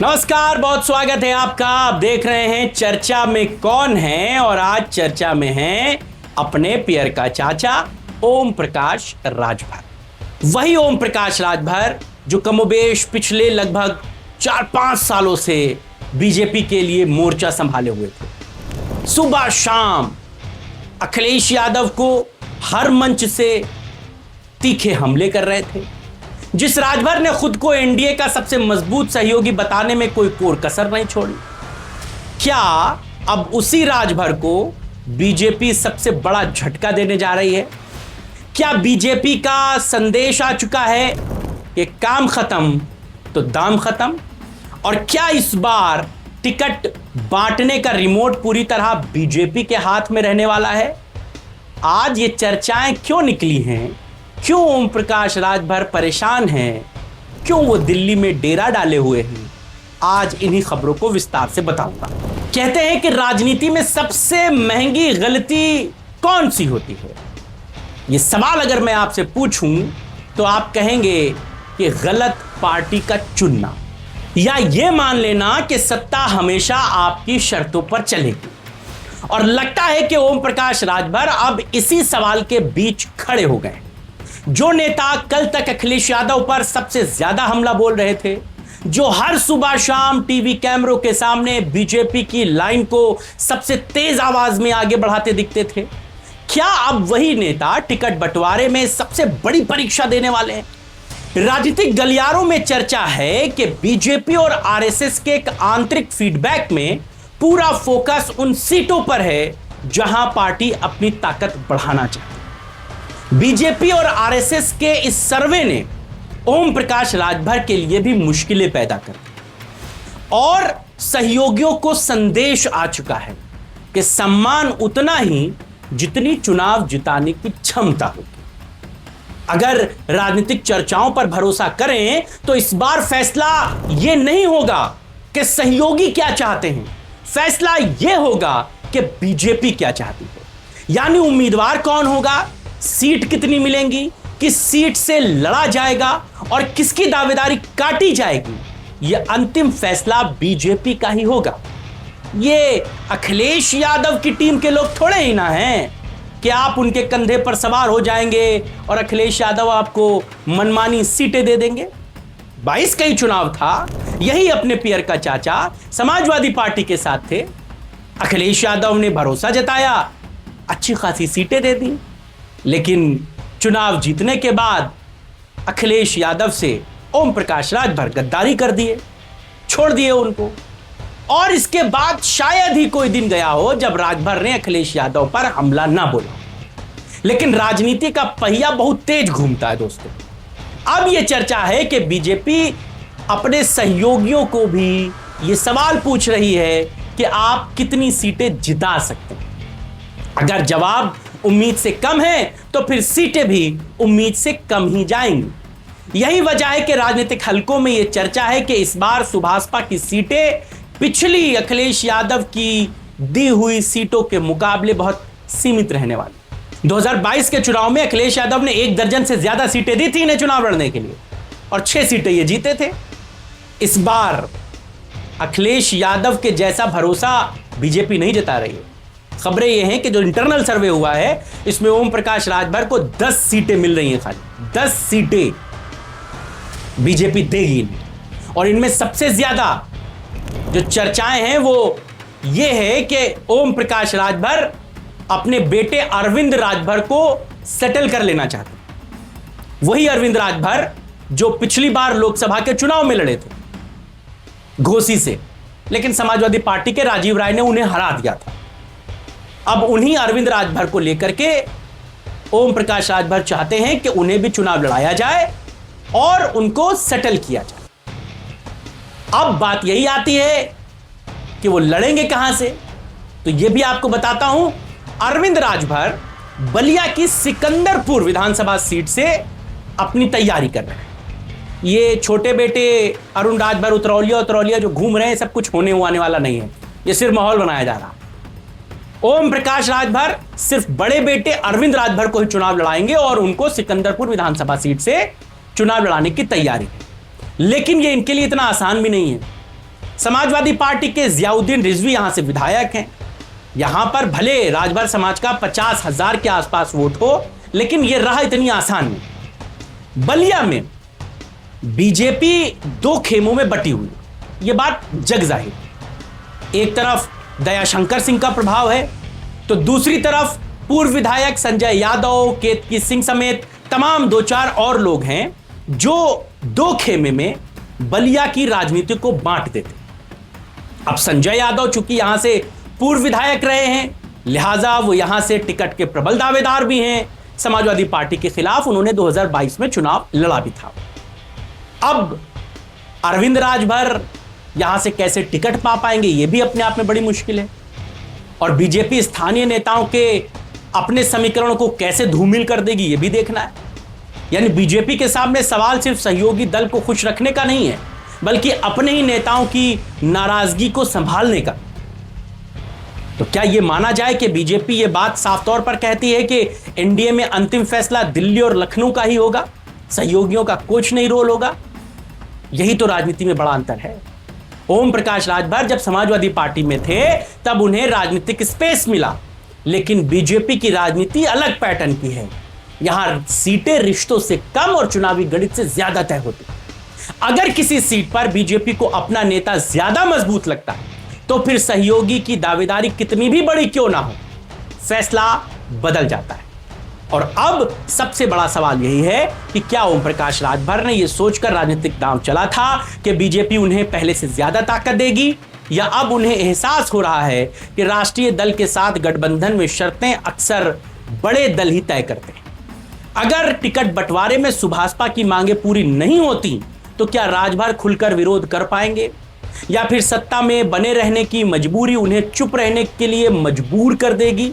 नमस्कार, बहुत स्वागत है आपका। आप देख रहे हैं चर्चा में कौन है, और आज चर्चा में हैं अपने पियर का चाचा ओम प्रकाश राजभर। वही ओम प्रकाश राजभर जो कमोबेश पिछले लगभग 4-5 सालों से बीजेपी के लिए मोर्चा संभाले हुए थे। सुबह शाम अखिलेश यादव को हर मंच से तीखे हमले कर रहे थे। जिस राजभर ने खुद को एनडीए का सबसे मजबूत सहयोगी बताने में कोई कोर कसर नहीं छोड़ी, क्या अब उसी राजभर को बीजेपी सबसे बड़ा झटका देने जा रही है? क्या बीजेपी का संदेश आ चुका है कि काम खत्म तो दाम खत्म? और क्या इस बार टिकट बांटने का रिमोट पूरी तरह बीजेपी के हाथ में रहने वाला है? आज ये चर्चाएं क्यों निकली हैं? क्यों ओम प्रकाश राजभर परेशान हैं? क्यों वो दिल्ली में डेरा डाले हुए हैं? आज इन्हीं खबरों को विस्तार से बताऊंगा। कहते हैं कि राजनीति में सबसे महंगी गलती कौन सी होती है? ये सवाल अगर मैं आपसे पूछूं तो आप कहेंगे कि गलत पार्टी का चुनना, या ये मान लेना कि सत्ता हमेशा आपकी शर्तों पर चलेगी। और लगता है कि ओम प्रकाश राजभर अब इसी सवाल के बीच खड़े हो गए। जो नेता कल तक अखिलेश यादव पर सबसे ज्यादा हमला बोल रहे थे, जो हर सुबह शाम टीवी कैमरों के सामने बीजेपी की लाइन को सबसे तेज आवाज में आगे बढ़ाते दिखते थे, क्या अब वही नेता टिकट बंटवारे में सबसे बड़ी परीक्षा देने वाले हैं? राजनीतिक गलियारों में चर्चा है कि बीजेपी और आरएसएस के एक आंतरिक फीडबैक में पूरा फोकस उन सीटों पर है जहां पार्टी अपनी ताकत बढ़ाना चाहती है। बीजेपी और आरएसएस के इस सर्वे ने ओम प्रकाश राजभर के लिए भी मुश्किलें पैदा कर दी, और सहयोगियों को संदेश आ चुका है कि सम्मान उतना ही जितनी चुनाव जिताने की क्षमता होगी। अगर राजनीतिक चर्चाओं पर भरोसा करें तो इस बार फैसला यह नहीं होगा कि सहयोगी क्या चाहते हैं, फैसला यह होगा कि बीजेपी क्या चाहती है। यानी उम्मीदवार कौन होगा, सीट कितनी मिलेंगी, किस सीट से लड़ा जाएगा और किसकी दावेदारी काटी जाएगी, यह अंतिम फैसला बीजेपी का ही होगा। ये अखिलेश यादव की टीम के लोग थोड़े ही ना हैं कि आप उनके कंधे पर सवार हो जाएंगे और अखिलेश यादव आपको मनमानी सीटें दे देंगे। 22 का ही चुनाव था, यही अपने पियर का चाचा समाजवादी पार्टी के साथ थे। अखिलेश यादव ने भरोसा जताया, अच्छी खासी सीटें दे दी, लेकिन चुनाव जीतने के बाद अखिलेश यादव से ओम प्रकाश राजभर गद्दारी कर दिए, छोड़ दिए उनको। और इसके बाद शायद ही कोई दिन गया हो जब राजभर ने अखिलेश यादव पर हमला ना बोला। लेकिन राजनीति का पहिया बहुत तेज घूमता है दोस्तों। अब यह चर्चा है कि बीजेपी अपने सहयोगियों को भी यह सवाल पूछ रही है कि आप कितनी सीटें जिता सकते हैं। अगर जवाब उम्मीद से कम है तो फिर सीटें भी उम्मीद से कम ही जाएंगी। यही वजह है कि राजनीतिक हलकों में यह चर्चा है कि इस बार सुभाषपा की सीटें पिछली अखिलेश यादव की दी हुई सीटों के मुकाबले बहुत सीमित रहने वाली। 2022 के चुनाव में अखिलेश यादव ने 1 दर्जन से ज्यादा सीटें दी थी इन्हें चुनाव लड़ने के लिए, और 6 सीटें ये जीते थे। इस बार अखिलेश यादव के जैसा भरोसा बीजेपी नहीं जता रही है। खबरें यह हैं कि जो इंटरनल सर्वे हुआ है इसमें ओम प्रकाश राजभर को 10 सीटें मिल रही हैं, खाली 10 सीटें बीजेपी देगी इन्हें। और इनमें सबसे ज्यादा जो चर्चाएं हैं वो ये है कि ओम प्रकाश राजभर अपने बेटे अरविंद राजभर को सेटल कर लेना चाहते हैं। वही अरविंद राजभर जो पिछली बार लोकसभा के चुनाव में लड़े थे घोसी से, लेकिन समाजवादी पार्टी के राजीव राय ने उन्हें हरा दिया था। अब उन्हीं अरविंद राजभर को लेकर के ओम प्रकाश राजभर चाहते हैं कि उन्हें भी चुनाव लड़ाया जाए और उनको सेटल किया जाए। अब बात यही आती है कि वो लड़ेंगे कहां से, तो यह भी आपको बताता हूं। अरविंद राजभर बलिया की सिकंदरपुर विधानसभा सीट से अपनी तैयारी कर रहे हैं। ये छोटे बेटे अरुण राजभर उतरौलिया जो घूम रहे हैं, सब कुछ होने वाला नहीं है, ये सिर्फ माहौल बनाया जा रहा है। ओम प्रकाश राजभर सिर्फ बड़े बेटे अरविंद राजभर को ही चुनाव लड़ाएंगे और उनको सिकंदरपुर विधानसभा सीट से चुनाव लड़ाने की तैयारी है। लेकिन यह इनके लिए इतना आसान भी नहीं है, समाजवादी पार्टी के जियाउद्दीन रिजवी यहां से विधायक हैं। यहां पर भले राजभर समाज का 50,000 के आसपास वोट हो, लेकिन यह राह इतनी आसान नहीं। बलिया में बीजेपी 2 खेमों में बटी हुई, यह बात जग जाहिर। एक तरफ दयाशंकर सिंह का प्रभाव है, तो दूसरी तरफ पूर्व विधायक संजय यादव, केतकी सिंह समेत तमाम 2-4 और लोग हैं जो 2 खेमे में बलिया की राजनीति को बांट देते। अब संजय यादव चूंकि यहां से पूर्व विधायक रहे हैं, लिहाजा वो यहां से टिकट के प्रबल दावेदार भी हैं। समाजवादी पार्टी के खिलाफ उन्होंने 2022 में चुनाव लड़ा भी था। अब अरविंद राजभर यहां से कैसे टिकट पा पाएंगे, यह भी अपने आप में बड़ी मुश्किल है। और बीजेपी स्थानीय नेताओं के अपने समीकरणों को कैसे धूमिल कर देगी, यह भी देखना है। यानी बीजेपी के सामने सवाल सिर्फ सहयोगी दल को खुश रखने का नहीं है, बल्कि अपने ही नेताओं की नाराजगी को संभालने का। तो क्या यह माना जाए कि बीजेपी यह बात साफ तौर पर कहती है कि एनडीए में अंतिम फैसला दिल्ली और लखनऊ का ही होगा, सहयोगियों का कुछ नहीं रोल होगा? यही तो राजनीति में बड़ा अंतर है। ओम प्रकाश राजभर जब समाजवादी पार्टी में थे तब उन्हें राजनीतिक स्पेस मिला, लेकिन बीजेपी की राजनीति अलग पैटर्न की है। यहां सीटें रिश्तों से कम और चुनावी गणित से ज्यादा तय होती। अगर किसी सीट पर बीजेपी को अपना नेता ज्यादा मजबूत लगता है, तो फिर सहयोगी की दावेदारी कितनी भी बड़ी क्यों ना हो, फैसला बदल जाता है। और अब सबसे बड़ा सवाल यही है कि क्या ओम प्रकाश राजभर ने यह सोचकर राजनीतिक दांव चला था कि बीजेपी उन्हें पहले से ज्यादा ताकत देगी, या अब उन्हें एहसास हो रहा है कि राष्ट्रीय दल के साथ गठबंधन में शर्तें अक्सर बड़े दल ही तय करते हैं। अगर टिकट बंटवारे में सुभाषपा की मांगे पूरी नहीं होती, तो क्या राजभर खुलकर विरोध कर पाएंगे, या फिर सत्ता में बने रहने की मजबूरी उन्हें चुप रहने के लिए मजबूर कर देगी?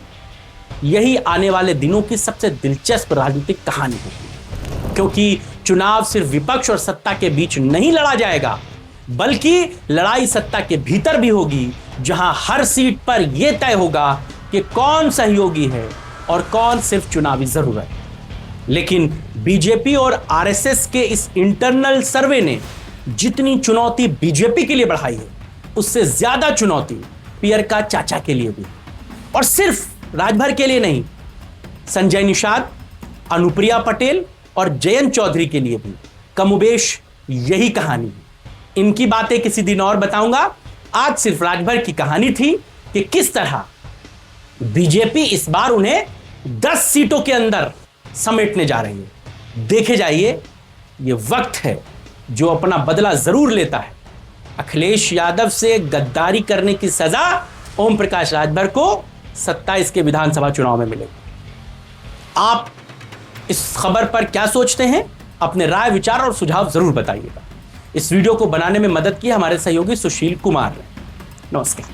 यही आने वाले दिनों की सबसे दिलचस्प राजनीतिक कहानी होगी, क्योंकि चुनाव सिर्फ विपक्ष और सत्ता के बीच नहीं लड़ा जाएगा, बल्कि लड़ाई सत्ता के भीतर भी होगी, जहां हर सीट पर यह तय होगा कि कौन सहयोगी है और कौन सिर्फ चुनावी जरूरत है। लेकिन बीजेपी और आरएसएस के इस इंटरनल सर्वे ने जितनी चुनौती बीजेपी के लिए बढ़ाई है, उससे ज्यादा चुनौती पियर का चाचा के लिए भी। और सिर्फ राजभर के लिए नहीं, संजय निषाद, अनुप्रिया पटेल और जयंत चौधरी के लिए भी कमोबेश यही कहानी है। इनकी बातें किसी दिन और बताऊंगा। आज सिर्फ राजभर की कहानी थी कि किस तरह बीजेपी इस बार उन्हें 10 सीटों के अंदर समेटने जा रही है। देखे जाइए, यह वक्त है जो अपना बदला जरूर लेता है। अखिलेश यादव से गद्दारी करने की सजा ओम प्रकाश राजभर को 27 के विधानसभा चुनाव में मिलेगी। आप इस खबर पर क्या सोचते हैं? अपने राय, विचार और सुझाव जरूर बताइएगा। इस वीडियो को बनाने में मदद की हमारे सहयोगी सुशील कुमार ने। नमस्कार।